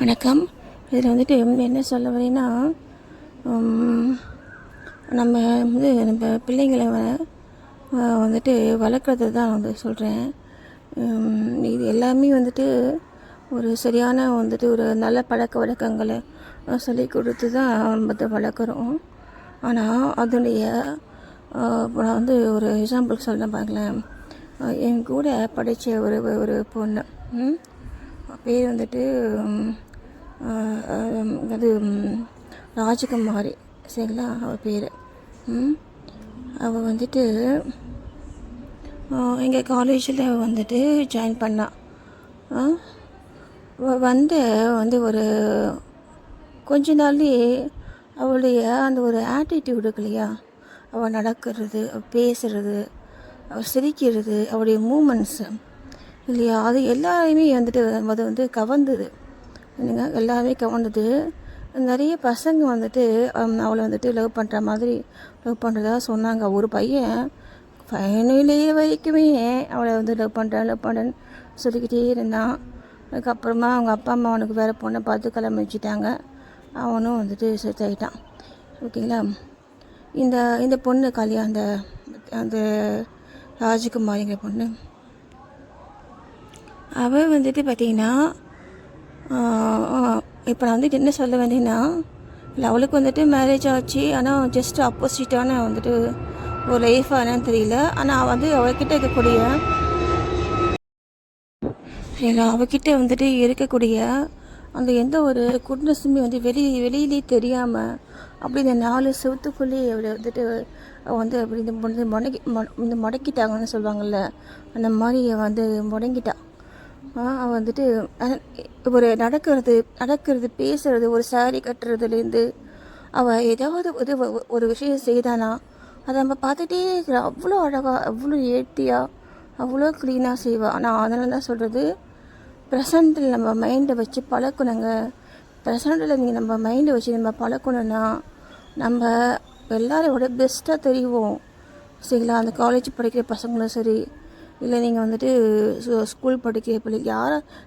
வணக்கம். இதில் வந்துட்டு என்ன சொல்ல வரேன்னா, நம்ம நம்ம பிள்ளைங்களை வந்துட்டு வளர்க்குறது தான் வந்து சொல்கிறேன். இது எல்லாமே வந்துட்டு ஒரு சரியான வந்துட்டு ஒரு நல்ல பழக்க வழக்கங்களை சொல்லி கொடுத்து தான் நம்ம வளர்க்குறோம். ஆனால் அதனுடைய இப்போ நான் வந்து ஒரு எக்ஸாம்பிள் சொல்கிறேன் பாருங்களேன். என் கூட படித்த ஒரு பொண்ணு, பேர் வந்துட்டு அது ராஜகுமாரி, சரிங்களா? அவள் பேர். அவள் வந்துட்டு எங்கள் காலேஜில் வந்துட்டு ஜாயின் பண்ணாள். வந்து ஒரு கொஞ்ச நாள்லேயே அவளுடைய அந்த ஒரு ஆட்டிடியூடு இருக்கு இல்லையா, அவள் நடக்கிறது, அவள் பேசுகிறது, அவள் சிரிக்கிறது, அவளுடைய மூமெண்ட்ஸு இல்லையா, அது எல்லாரையுமே வந்துட்டு அது வந்து கவர்ந்தது. என்னங்க, எல்லாமே கவர்ந்தது. நிறைய பசங்க வந்துட்டு அவளை வந்துட்டு லவ் பண்ணுற மாதிரி லவ் பண்ணுறதா சொன்னாங்க. ஒரு பையன் ஃபைனலியே வரைக்குமே அவளை வந்து லவ் பண்ணுறேன்னு சொல்லிக்கிட்டே இருந்தான். அதுக்கப்புறமா அவங்க அப்பா அம்மா அவனுக்கு வேறு பொண்ணை பார்த்து கிளம்பி வச்சுட்டாங்க. அவனும் வந்துட்டு செட் ஆகிட்டான். ஓகேங்களா? இந்த பொண்ணு அந்த அந்த ராஜகுமாரிங்கிற பொண்ணு, அவள் வந்துட்டு பார்த்திங்கன்னா, இப்போ நான் வந்துட்டு என்ன சொல்ல வந்தேன்னா, இல்லை அவளுக்கு வந்துட்டு மேரேஜ் ஆச்சு. ஆனால் ஜஸ்ட் ஆப்போசிட்டான வந்துட்டு ஒரு லைஃப் என்னன்னு தெரியல. ஆனால் அவகிட்ட இருக்கக்கூடிய அவகிட்ட வந்துட்டு இருக்கக்கூடிய அந்த எந்த ஒரு குட்னஸுமே வந்து வெளியிலே தெரியாமல் அப்படி இந்த 4 செவத்துக்குள்ளேயே அவளை வந்துட்டு அப்படி இந்த முடக்கிட்டாங்கன்னு சொல்லுவாங்கள்ல, அந்த மாதிரி வந்து முடங்கிட்டான். அவள் வந்துட்டு ஒரு நடக்கிறது பேசுகிறது, ஒரு சாரி கட்டுறதுலேருந்து அவள் ஏதாவது ஒரு விஷயம் செய்தானா அதை நம்ம பார்த்துட்டே இருக்கிற. அவ்வளோ அழகாக, அவ்வளோ ஏத்தியாக, அவ்வளோ க்ளீனாக செய்வாள். நான் அதனால தான் சொல்கிறது, ப்ரெசண்ட்டில் நம்ம மைண்டை வச்சு பழக்கணுங்க. ப்ரெசண்ட்டில் நீங்கள் நம்ம மைண்டை வச்சு நம்ம பழக்கணுன்னா நம்ம எல்லாரோட பெஸ்ட்டாக தெரியும், சரிங்களா? அந்த காலேஜ் படிக்கிற பசங்களும் சரி, இல்லை நீங்கள் வந்துட்டு ஸ்கூல் படிக்கிற பிள்ளைங்க,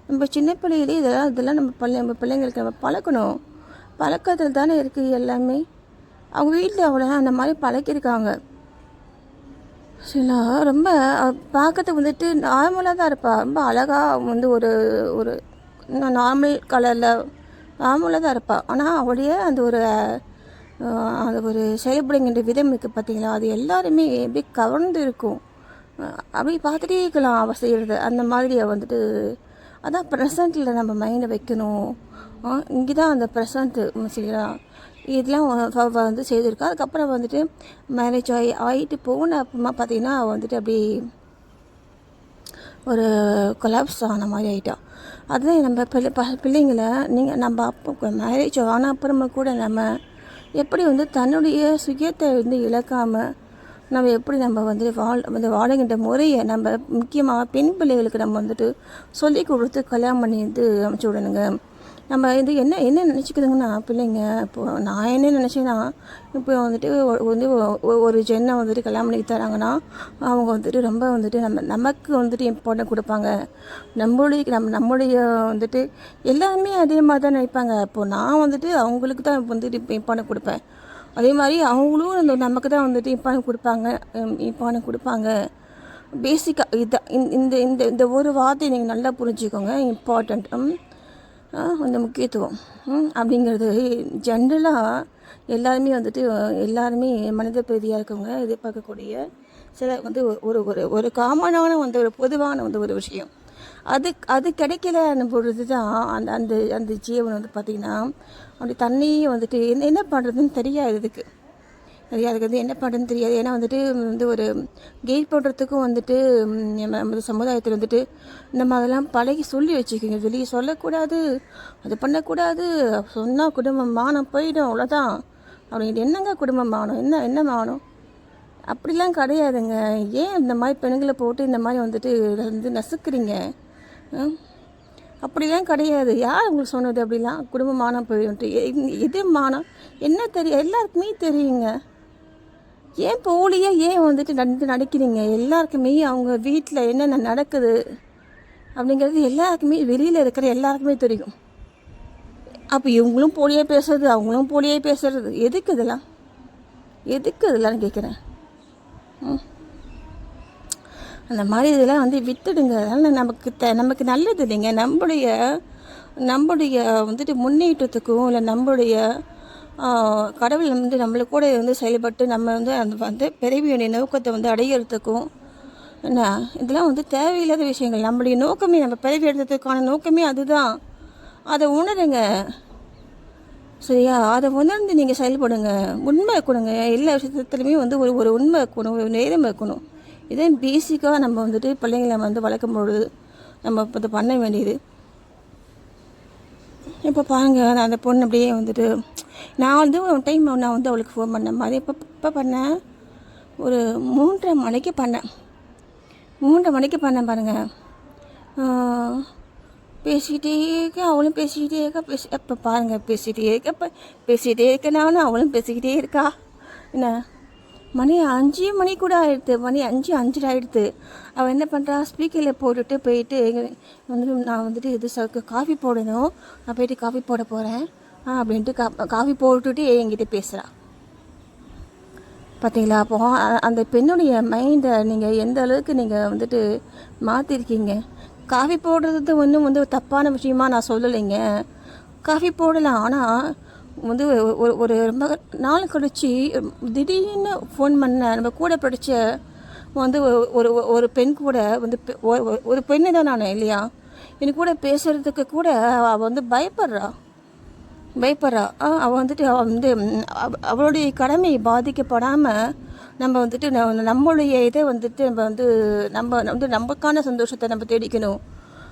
நம்ம சின்ன பிள்ளைகளே இதெல்லாம் நம்ம பிள்ளைங்களுக்கு நம்ம பழக்கணும். பழக்கத்தில் தானே இருக்குது எல்லாமே. அவங்க வீட்டில் அவ்வளோ அந்த மாதிரி பழக்கியிருக்காங்க, சரிங்களா? ரொம்ப பார்க்கறதுக்கு வந்துட்டு நார்மலாக தான் இருப்பாள். ரொம்ப அழகாக வந்து ஒரு நார்மல் கலரில் நார்மலாக தான் இருப்பாள். ஆனால் அவளுடைய அந்த ஒரு செயல்படுங்கிற விதம் இருக்குது பார்த்தீங்களா, அது எல்லாருமே எப்படி கவர்ந்து இருக்கும். அப்படி பார்த்துட்டே இருக்கலாம் அவள் செய்கிறது. அந்த மாதிரி வந்துட்டு அதான் ப்ரெசண்ட்டில் நம்ம மைண்டை வைக்கணும். இங்கே தான் அந்த ப்ரெசண்ட்டு, சரிங்களா? இதெல்லாம் வந்து செய்திருக்கா. அதுக்கப்புறம் வந்துட்டு மேரேஜ் ஆகிட்டு போன அப்புறமா பார்த்திங்கன்னா அவள் வந்துட்டு அப்படி ஒரு கொலாப்ஸ் ஆன மாதிரி ஆகிட்டான். அதுதான் நம்ம பிள்ளைங்களை நம்ம அப்போ மேரேஜ் ஆன அப்புறமா கூட நம்ம எப்படி வந்து தன்னுடைய சுயத்தை வந்து இழக்காமல் நம்ம எப்படி நம்ம வந்து வாழுகின்ற முறையை நம்ம முக்கியமாக பெண் பிள்ளைகளுக்கு நம்ம வந்துட்டு சொல்லி கொடுத்து கல்யாணம் பண்ணி வந்து அனுப்பிச்சி விடணுங்க. நம்ம இது என்ன நினச்சிக்குதுங்கன்னா பிள்ளைங்க, இப்போது நான் என்ன நினச்சேன்னா, இப்போ வந்துட்டு ஒரு ஜென்னை வந்துட்டு கல்யாணம் பண்ணி தராங்கன்னா அவங்க வந்துட்டு ரொம்ப வந்துட்டு நமக்கு வந்துட்டு இம்பார்ட்டன்ட் கொடுப்பாங்க. நம்மளுடைய வந்துட்டு எல்லாருமே அதே மாதிரி தான் நினைப்பாங்க. இப்போது நான் வந்துட்டு அவங்களுக்கு தான் வந்துட்டு இம்பார்ட்டன்ட் கொடுப்பேன். அதே மாதிரி அவங்களும் நமக்கு தான் வந்துட்டு இம்பார்ட்டன்ட் கொடுப்பாங்க. பேசிக்காக இதுதான் இந்த ஒரு வார்த்தை நீங்கள் நல்லா புரிஞ்சுக்கோங்க. இம்பார்ட்டண்ட், அந்த முக்கியத்துவம் அப்படிங்கிறது ஜென்ரலாக எல்லாருமே மனித பிரதியாக இருக்கவங்க எதிர்பார்க்கக்கூடிய சில வந்து ஒரு காமனான ஒரு பொதுவான ஒரு விஷயம். அது கிடைக்கல பொழுது தான் அந்த ஜீவன் வந்து பார்த்திங்கன்னா அப்படி தண்ணியே வந்துட்டு என்ன பண்ணுறதுன்னு தெரியாது. அதுக்கு வந்து என்ன பண்ணுறதுன்னு தெரியாது. ஏன்னா வந்துட்டு ஒரு கெயின் பண்ணுறதுக்கும் வந்துட்டு நம்ம சமுதாயத்தில் வந்துட்டு இந்த மாதிரிலாம் பழகி சொல்லி வச்சுக்கோங்க. வெளியே சொல்லக்கூடாது, அது பண்ணக்கூடாது, சொன்னால் குடும்பம் மானம் போயிடும், அவ்வளோதான் அப்படின்ட்டு. என்னங்க குடும்பம் மானம், என்ன மானம்? அப்படிலாம் கிடையாதுங்க. ஏன் இந்த மாதிரி பெண்களை போட்டு இந்த மாதிரி வந்துட்டு நசுக்குறீங்க? அப்படிலாம் கிடையாது. யார் உங்களுக்கு சொன்னது அப்படிலாம் குடும்பம் மானம் போயிடும்ட்டு? எது மானம் என்ன தெரியும், எல்லாருக்குமே தெரியுங்க. ஏன் ஏன் வந்துட்டு நடிக்கிறீங்க? எல்லாருக்குமே அவங்க வீட்டில் என்னென்ன நடக்குது அப்படிங்கிறது எல்லாருக்குமே, வெளியில் இருக்கிற எல்லாருக்குமே தெரியும். அப்போ இவங்களும் போலியே பேசுறது, அவங்களும் போலியே பேசுறது, எதுக்கு இதெல்லாம் கேட்குறேன். அந்த மாதிரி இதெல்லாம் வந்து விட்டுடுங்க. அதனால் நமக்கு நல்லது இல்லைங்க. நம்முடைய வந்துட்டு முன்னேற்றத்துக்கும் இல்லை நம்மளுடைய கடவுள் வந்து நம்மளுக்கு கூட வந்து செயல்பட்டு நம்ம வந்து அந்த பிறவியுடைய நோக்கத்தை வந்து அடையிறதுக்கும் என்ன, இதெல்லாம் வந்து தேவையில்லாத விஷயங்கள். நம்மளுடைய நோக்கமே, நம்ம பிறவி எடுத்ததுக்கான நோக்கமே அதுதான். அதை உணருங்க, சரியா? அதை உணர்ந்து நீங்கள் செயல்படுங்க. உண்மை இருக்கணுங்க. எல்லா விஷயத்துலையுமே வந்து ஒரு உண்மை இருக்கணும், ஒரு நேரம் இருக்கணும். இதே பேசிக்காக நம்ம வந்துட்டு பிள்ளைங்களை வந்து வளர்க்கும் பொழுது நம்ம இப்போ பண்ண வேண்டியது. இப்போ பாருங்கள், நான் அந்த பொண்ணு அப்படியே வந்துட்டு நான் வந்து ஒரு டைம் நான் வந்து அவளுக்கு ஃபோன் பண்ணேன். மாதிரி இப்போ பண்ணேன், ஒரு 3:30 மணிக்கு பண்ணேன். 3:30 மணிக்கு பண்ணேன் பாருங்கள். பேசிக்கிட்டே இருக்க, அவளும் பேசிக்கிட்டே இருக்கா. அப்போ பாருங்கள், பேசிக்கிட்டே இருக்க நானும், அவளும் பேசிக்கிட்டே இருக்கா. என்ன, மணி 5 மணி கூட ஆகிடுது. மணி 5, 5:30 ஆகிடுது. அவள் என்ன பண்ணுறா, ஸ்பீக்கரில் போட்டுட்டு போயிட்டு வந்து நான் வந்துட்டு இது காஃபி போடணும், நான் போயிட்டு காஃபி போட போகிறேன் அப்படின்ட்டு காஃபி போட்டுட்டு என்கிட்ட பேசுகிறா. பார்த்தீங்களா? அப்போ அந்த பெண்ணுடைய மைண்டை நீங்கள் எந்த அளவுக்கு நீங்கள் வந்துட்டு மாற்றிருக்கீங்க. காஃபி போடுறது ஒன்றும் வந்து தப்பான விஷயமா நான் சொல்லலைங்க. காஃபி போடலாம். ஆனால் வந்து ஒரு ரொம்ப நாள் கழிச்சு திடீர்னு ஃபோன் பண்ண நம்ம கூட படித்த வந்து ஒரு பெண் கூட வந்து ஒரு பெண்ணு தான் நான் இல்லையா, எனக்கு கூட பேசுகிறதுக்கு கூட அவள் வந்து பயப்படுறா. அவள் வந்துட்டு அவளுடைய கடமை பாதிக்கப்படாமல் நம்ம வந்துட்டு நம்மளுடைய இதை வந்துட்டு நம்ம வந்து நமக்கான சந்தோஷத்தை நம்ம தேடிக்கணும்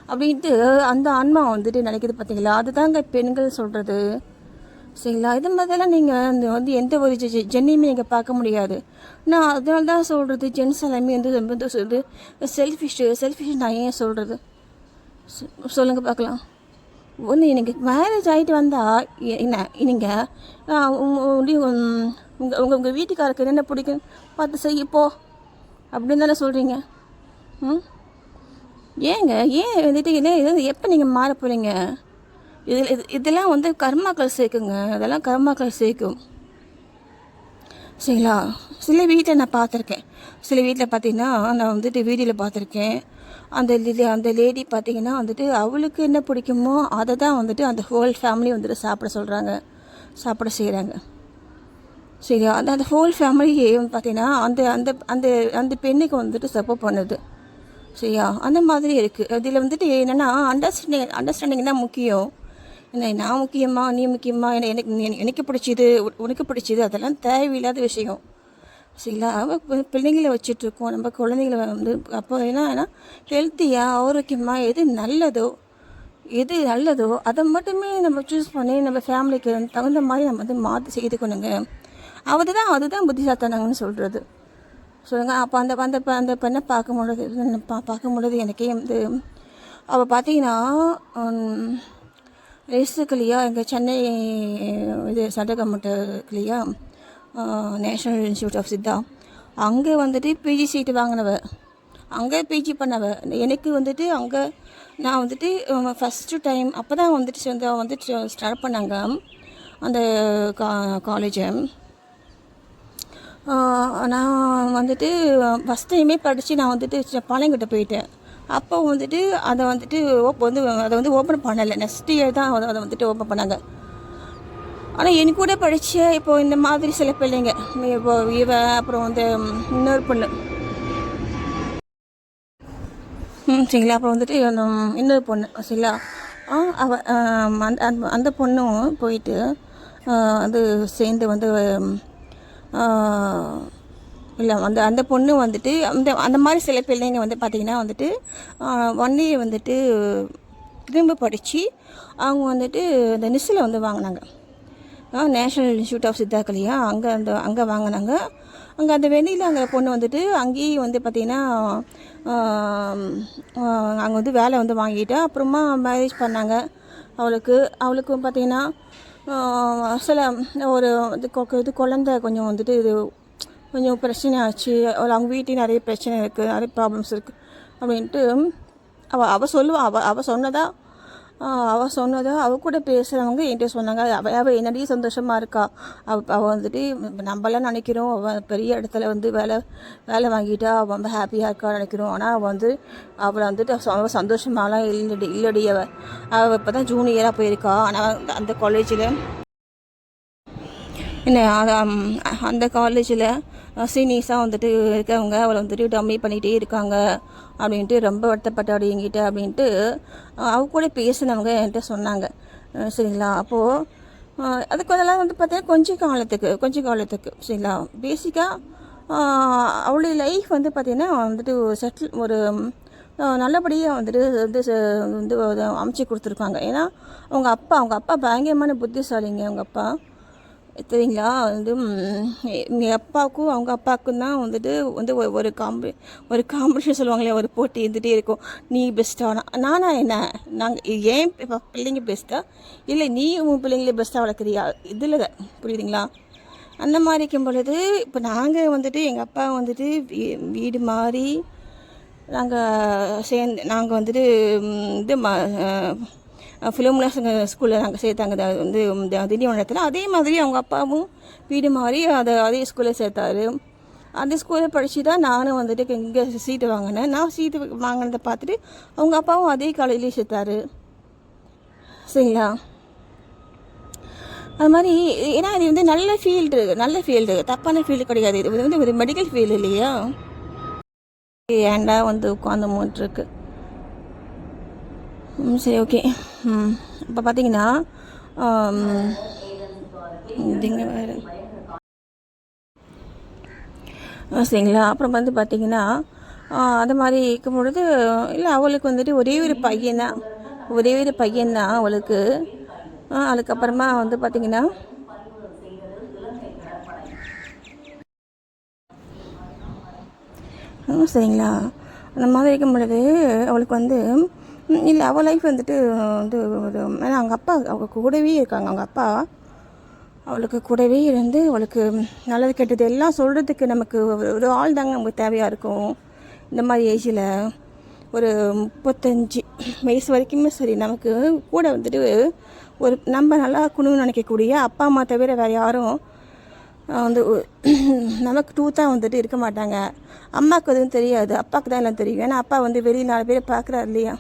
அப்படின்ட்டு அந்த ஆன்மா வந்துட்டு நினைக்கிது. பார்த்தீங்களா? அதுதாங்க பெண்கள் சொல்கிறது, சரிங்களா? இது மாதிரிலாம் நீங்கள் வந்து எந்த ஒரு ஜென்னையுமே நீங்கள் பார்க்க முடியாது. நான் அதனால தான் சொல்கிறது, ஜென்ஸ் எல்லாமே வந்து சொல்லுது செல்ஃபிஷ். நான் ஏன் சொல்கிறது சொல்லுங்கள் பார்க்கலாம். ஒன்று, எனக்கு மேரேஜ் ஆகிட்டு வந்தால் என்ன நீங்கள் உங்கள் வீட்டுக்காரருக்கு என்னென்ன பிடிக்கும் பார்த்து செய்யப்போ அப்படின்னு தானே சொல்கிறீங்க. ஏன் வந்துட்டு இது எப்போ நீங்கள் மாற போகிறீங்க? இதெல்லாம் வந்து கர்மாக்கள் சேர்க்குங்க. அதெல்லாம் கர்மாக்கள் சேர்க்கும், சரிங்களா? சில வீட்டில் நான் பார்த்துருக்கேன். சில வீட்டில் பார்த்தீங்கன்னா நான் வந்துட்டு வீடியோவில் பார்த்துருக்கேன். அந்த லேடி பார்த்தீங்கன்னா வந்துட்டு அவளுக்கு என்ன பிடிக்குமோ அதை தான் வந்துட்டு அந்த ஹோல் ஃபேமிலி வந்துட்டு சாப்பிட செய்கிறாங்க, சரியா? அந்த ஹோல் ஃபேமிலியே பார்த்தீங்கன்னா அந்த பெண்ணுக்கு வந்துட்டு சப்போர்ட் பண்ணுது, சரியா? அந்த மாதிரி இருக்குது. இதில் வந்துட்டு என்னென்னா அண்டர்ஸ்டாண்டிங் தான் முக்கியம். என்ன, நான் முக்கியமா நீ முக்கியமா, எனக்கு பிடிச்சிது உனக்கு பிடிச்சிது, அதெல்லாம் தேவையில்லாத விஷயம், சரிங்களா? பிள்ளைங்களை வச்சிட்ருக்கோம், நம்ம குழந்தைங்களை வந்து அப்போ ஏன்னா ஹெல்த்தியாக ஆரோக்கியமாக எது நல்லதோ அதை மட்டுமே நம்ம சூஸ் பண்ணி நம்ம ஃபேமிலிக்கு தகுந்த மாதிரி நம்ம வந்து மாற்றி செய்துக்கணுங்க. அதுதான் புத்திசாலித்தனங்கன்னு சொல்கிறது, சொல்லுங்கள். அப்போ அந்த பெண்ணை பார்க்கும்பொழுது எனக்கே வந்து அவள் பார்த்தீங்கன்னா ரேஸுக்குலையா, எங்கள் சென்னை இது சட்டகம்மட்டுக்குலையா நேஷ்னல் இன்ஸ்டியூட் ஆஃப் சித்தா, அங்கே வந்துட்டு பிஜி சீட்டு வாங்கினவ, அங்கே பிஜி பண்ணவ. எனக்கு வந்துட்டு அங்கே நான் வந்துட்டு ஃபஸ்ட்டு டைம் அப்போ தான் வந்துட்டு ஸ்டார்ட் பண்ணாங்க அந்த காலேஜை. நான் வந்துட்டு ஃபஸ்ட் டைமே படித்து நான் வந்துட்டு பாளையங்கிட்ட போயிட்டேன். அப்போ வந்துட்டு அதை வந்து ஓப்பன் பண்ணலை. நெக்ஸ்ட் இயர் தான் அதை வந்துட்டு ஓப்பன் பண்ணாங்க. ஆனால் என் கூட படித்த இப்போது இந்த மாதிரி சில பிள்ளைங்க, இப்போ அப்புறம் வந்து இன்னொரு பொண்ணு, சரிங்களா? அப்புறம் வந்துட்டு இன்னொரு பொண்ணு, சரிங்களா? அந்த பொண்ணும் போயிட்டு அது சேர்ந்து வந்து இல்லை அந்த பொண்ணு வந்துட்டு அந்த மாதிரி சில பிள்ளைங்க வந்து பார்த்திங்கன்னா வந்துட்டு 1 year வந்துட்டு திரும்ப படித்து அவங்க வந்துட்டு இந்த நிஸ்ஸில் வந்து வாங்கினாங்க, நேஷ்னல் இன்ஸ்டியூட் ஆஃப் சித்தாக்கலையா, அங்கே வாங்கினாங்க. அங்கே அந்த வெளியில் அங்கே பொண்ணு வந்துட்டு அங்கேயும் வந்து பார்த்திங்கன்னா அங்கே வந்து வேலை வந்து வாங்கிட்டா. அப்புறமா மேரேஜ் பண்ணாங்க. அவளுக்கு பார்த்திங்கன்னா சில ஒரு இது குழந்தை கொஞ்சம் வந்துட்டு கொஞ்சம் பிரச்சனை ஆச்சு. அவங்க வீட்டில் நிறைய பிரச்சனை இருக்குது, நிறைய ப்ராப்ளம்ஸ் இருக்குது அப்படின்ட்டு அவள் சொல்லுவாள். அவள் சொன்னதா அவள் சொன்னதை அவள் கூட பேசுகிறவங்க என்கிட்ட சொன்னாங்க, அவள் என்னடி சந்தோஷமாக இருக்கா, அவள் வந்துட்டு நம்மளாம் நினைக்கிறோம் அவள் பெரிய இடத்துல வந்து வேலை வேலை வாங்கிட்டா அவள் ரொம்ப ஹாப்பியாக இருக்கா நினைக்கிறோம். ஆனால் அவளை வந்துட்டு அவள் சந்தோஷமாலாம் இல்லடி அவள் இப்போ தான் ஜூனியராக போயிருக்கா. ஆனால் அந்த காலேஜில் என்ன அந்த காலேஜில் சீனியர்ஸாக வந்துட்டு இருக்கவங்க அவளை வந்துட்டு டம்மி பண்ணிகிட்டே இருக்காங்க அப்படின்ட்டு ரொம்ப வருத்தப்பட்டாடி என்கிட்ட அப்படின்ட்டு அவ கூட பேசினவங்க என்கிட்ட சொன்னாங்க. சரிங்களா? அப்போது அதுக்கு அதெல்லாம் வந்து பார்த்தீங்கன்னா கொஞ்ச காலத்துக்கு சரிங்களா. பேசிக்காக அவளுடைய லைஃப் வந்து பார்த்திங்கன்னா வந்துட்டு செட்டில் ஒரு நல்லபடியாக வந்து அமைச்சு கொடுத்துருக்காங்க. ஏன்னா அவங்க அப்பா பயங்கரமான புத்திசாலிங்க. அவங்க அப்பா தெரியுங்களா, வந்து எங்கள் அப்பாவுக்கும் அவங்க அப்பாவுக்கும் தான் வந்துட்டு வந்து ஒரு காம்படிஷன் சொல்லுவாங்களே, ஒரு போட்டி இருந்துகிட்டே இருக்கும். நீ பெஸ்ட்டாக நானா என்ன, நாங்கள் ஏன் பிள்ளைங்க பெஸ்ட்டாக இல்லை நீ உன் பிள்ளைங்களே பெஸ்ட்டாக வளர்க்குறியா, இதில் புரியுதுங்களா? அந்த மாதிரி இருக்கும் பொழுது இப்போ நாங்கள் வந்துட்டு எங்கள் அப்பா வந்துட்டு வீடு மாறி நாங்கள் வந்துட்டு இது ஃபிலோமினா ஸ்கூலில் நாங்கள் சேர்த்தாங்க. வந்து திண்டிவனத்தில் அதே மாதிரி அவங்க அப்பாவும் வீடு மாறி அதே ஸ்கூலில் சேர்த்தாரு. அந்த ஸ்கூலில் படித்து தான் நானும் வந்துட்டு இங்கே சீட்டு வாங்கினேன். நான் சீட்டு வாங்கினதை பார்த்துட்டு அவங்க அப்பாவும் அதே காலேஜ்லேயே சேர்த்தாரு. சரிங்களா? அது மாதிரி ஏன்னா இது வந்து நல்ல ஃபீல்டு, தப்பான ஃபீல்டு கிடையாது. இது வந்து ஒரு மெடிக்கல் ஃபீல்டு இல்லையா? ஏன்டா வந்து உட்காந்து மூன்றுருக்கு. சரி, ஓகே. இப்போ பார்த்தீங்கன்னா இதுங்க வேறு சரிங்களா. அப்புறம் வந்து பார்த்திங்கன்னா அது மாதிரி இருக்கும் பொழுது இல்லை அவளுக்கு வந்துட்டு ஒரே ஒரு பையன்தான் அவளுக்கு. அதுக்கப்புறமா வந்து பார்த்திங்கன்னா சரிங்களா, அந்த மாதிரி இருக்கும் பொழுது அவளுக்கு வந்து இல்லை அவள் லைஃப் வந்துட்டு வந்து ஒரு ஏன்னா அவங்க கூடவே இருக்காங்க. அவங்க அப்பா அவளுக்கு கூடவே இருந்து அவளுக்கு நல்லது கெட்டது எல்லாம் சொல்கிறதுக்கு நமக்கு ஒரு ஆள் தாங்க நமக்கு தேவையாக இருக்கும். இந்த மாதிரி ஏஜில் ஒரு 35 வயசு வரைக்குமே சரி நமக்கு கூட வந்துட்டு ஒரு நம்ம நல்லா இருக்கணும்னு நினைக்கக்கூடிய அப்பா அம்மா தவிர வேறு யாரும் வந்து நமக்கு டூத்தாக வந்துட்டு இருக்க மாட்டாங்க. அம்மாவுக்கு எதுவும் தெரியாது, அப்பாவுக்கு தான் எல்லாம் தெரியும். ஏன்னா அப்பா வந்து வெளியே 4 பேரை பார்க்குறாரு இல்லையா?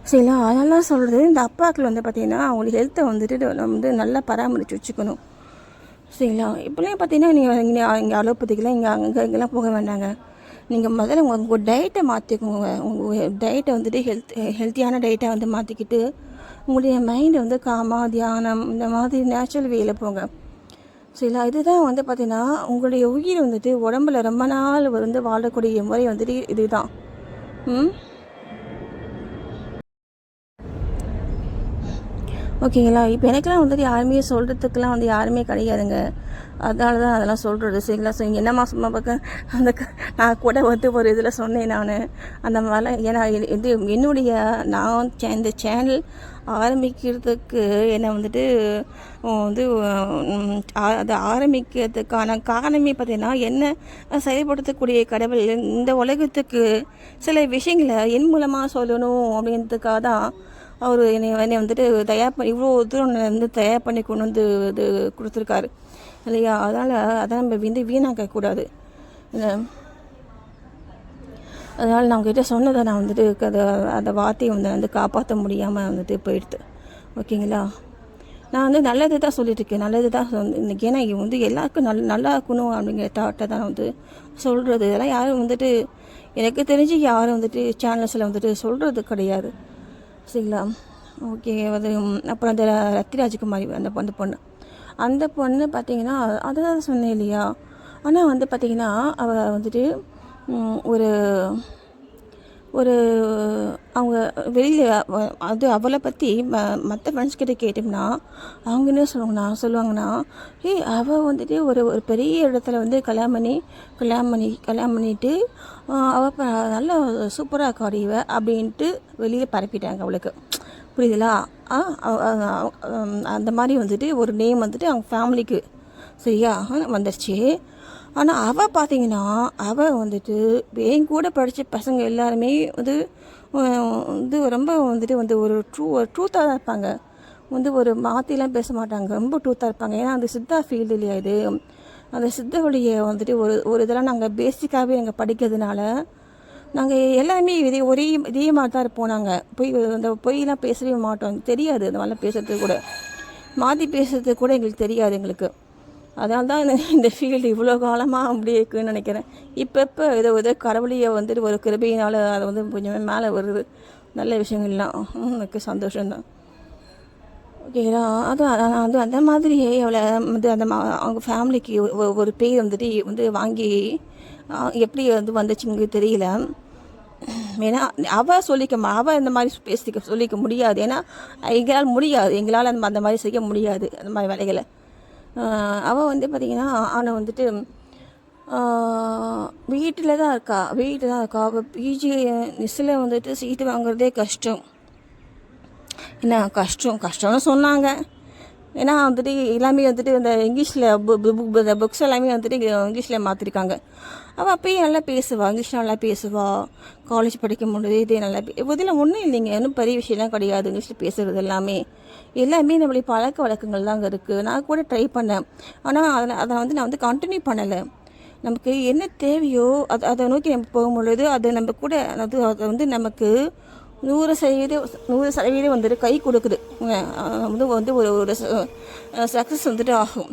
சரிங்களா? அதெல்லாம் சொல்கிறது இந்த அப்பாக்கள் வந்து பார்த்திங்கன்னா அவங்களுக்கு ஹெல்த்தை வந்துட்டு வந்து நல்லா பராமரித்து வச்சுக்கணும். சரிங்களா? இப்போலாம் பார்த்திங்கன்னா நீங்கள் இங்கே அலோபதிக்கெலாம் இங்கெல்லாம் போக வேண்டாங்க. நீங்கள் முதல்ல உங்கள் டயட்டை மாற்றிக்கோங்க. உங்கள் டயட்டை வந்துட்டு ஹெல்த்தியான டயட்டை வந்து மாற்றிக்கிட்டு உங்களுடைய மைண்டை வந்து தியானம் இந்த மாதிரி நேச்சுரல் வேல போங்க. சரிங்களா? இதுதான் வந்து பார்த்திங்கன்னா உங்களுடைய உயிர் வந்துட்டு உடம்புல ரொம்ப நாள் வந்து வாழக்கூடிய முறை வந்துட்டு இதுதான். ஓகேங்களா? இப்போ எனக்கெல்லாம் வந்துட்டு யாருமே சொல்கிறதுக்கெலாம் வந்து யாருமே கிடையாதுங்க. அதனால தான் அதெல்லாம் சொல்கிறது. சரிங்களா? ஸோ என்ன மாதமாக பார்க்க நான் கூட வந்து ஒரு இதில் சொன்னேன் நான் அந்த மாதிரிலாம். ஏன்னா இது என்னுடைய இந்த சேனல் ஆரம்பிக்கிறதுக்கு என்னை வந்துட்டு வந்து அதை ஆரம்பிக்கிறதுக்கான காரணமே பார்த்திங்கன்னா என்ன செயல்படுத்தக்கூடிய கடவுள் இந்த உலகத்துக்கு சில விஷயங்களை என் மூலமாக சொல்லணும் அப்படின்றதுக்காக தான் அவர் என்னை வந்துட்டு இவ்வளோ தூரம் வந்து தயார் பண்ணி கொண்டு வந்து இது கொடுத்துருக்காரு இல்லையா? அதை நம்ம வந்து வீணாக்கக்கூடாது. அதனால் நான் உங்ககிட்ட சொன்னதை நான் வந்துட்டு அந்த வார்த்தையை வந்து காப்பாற்ற முடியாமல் வந்துட்டு போயிடுது. ஓகேங்களா? நான் வந்து நல்லது தான் சொல்லிட்டுருக்கேன், நல்லது தான் இன்றைக்கி. ஏன்னா இவங்க வந்து எல்லாருக்கும் நல்லா இருக்கணும் அப்படிங்கிற தாட்டை தான் வந்து சொல்கிறது. இதெல்லாம் யாரும் வந்துட்டு எனக்கு தெரிஞ்சு யாரும் வந்துட்டு சேனல்ஸில் வந்துட்டு சொல்கிறது கிடையாது. சரிங்களா? ஓகே. அது அப்புறம் அந்த ரத்திராஜகுமாரி அந்த பொண்ணு பார்த்திங்கன்னா அதை தான் சொன்னேன் இல்லையா? ஆனால் வந்து பார்த்திங்கன்னா அவள் வந்துட்டு ஒரு ஒரு அவங்க வெளியில் அவளை பற்றி மற்ற ஃப்ரெண்ட்ஸ்கிட்ட கேட்டோம்னா அவங்க என்ன சொல்லுவாங்கன்னா அவள் வந்துட்டு ஒரு பெரிய இடத்துல வந்து கல்யாணம் பண்ணிட்டு அவள் நல்லா சூப்பராக இருக்காடிவ அப்படின்ட்டு வெளியில் பரப்பிட்டாங்க அவளுக்கு. புரியுதுங்களா? அந்த மாதிரி வந்துட்டு ஒரு நேம் வந்துட்டு அவங்க ஃபேமிலிக்கு சரியா வந்துடுச்சு. ஆனால் அவள் பார்த்திங்கன்னா அவள் வந்துட்டு என் கூட படித்த பசங்க எல்லாருமே வந்து ரொம்ப ஒரு ட்ரூத்தாக தான் இருப்பாங்க. ஒரு மாற்றிலாம் பேச மாட்டாங்க, ரொம்ப ட்ரூத்தாக இருப்பாங்க. ஏன்னா அந்த சித்தா ஃபீல்டு இல்லையா இது. அந்த சித்தவழியை ஒரு இதெல்லாம் நாங்கள் பேசிக்காகவே நாங்கள் படிக்கிறதுனால நாங்கள் எல்லாருமே இதே மாதிரி தான் இருப்போம். நாங்கள் அந்த பொய்லாம் பேசவே மாட்டோம், தெரியாது. அந்த மாதிரிலாம் பேசுகிறதுக்கு கூட, மாற்றி பேசுகிறதுக்கு கூட எங்களுக்கு தெரியாது எங்களுக்கு. அதனால தான் இந்த ஃபீல்டு இவ்வளோ காலமாக அப்படி இருக்குதுன்னு நினைக்கிறேன். இப்போ ஏதோ கடவுளையை ஒரு கிருபையினால் அதை கொஞ்சம் மேலே வருது. நல்ல விஷயங்கள்லாம் எனக்கு சந்தோஷம்தான். ஓகேங்களா. அது அந்த மாதிரியே அவளை அவங்க ஃபேமிலிக்கு ஒரு பேர் வாங்கி எப்படி வந்துச்சுங்க தெரியல. ஏன்னா அவள் அவள் இந்த மாதிரி சொல்லிக்க முடியாது. ஏன்னா எங்களால் அந்த மாதிரி செய்ய முடியாது அந்த மாதிரி வேலைகளை. அவள் பார்த்திங்கன்னா அவனை வீட்டில் தான் இருக்கா. அவள் பிஜி நெஸ்ஸில் சீட்டு வாங்குறதே கஷ்டம். என்ன கஷ்டம்னு சொன்னாங்க. ஏன்னா எல்லாமே இந்த இங்கிலீஷில் புக்ஸ் எல்லாமே இங்கிலீஷில் மாற்றிருக்காங்க. அவள் அப்பயும் நல்லா பேசுவாள், இங்கிலீஷ் நல்லா பேசுவாள். காலேஜ் படிக்கும் பொழுது இதே நல்லா இதில் ஒன்றும் இல்லைங்க, இன்னும் பெரிய விஷயம்லாம் கிடையாது. இங்கிலீஷில் பேசுகிறது எல்லாமே நம்மளுடைய பழக்க வழக்கங்கள் தாங்க இருக்குது. நான் கூட ட்ரை பண்ணேன், ஆனால் அதை நான் கண்டினியூ பண்ணலை. நமக்கு என்ன தேவையோ அதை நோக்கி நம்ம போகும்பொழுது அது நம்ம கூட அது நமக்கு 100% கை கொடுக்குது. ஒரு சக்ஸஸ் ஆகும்.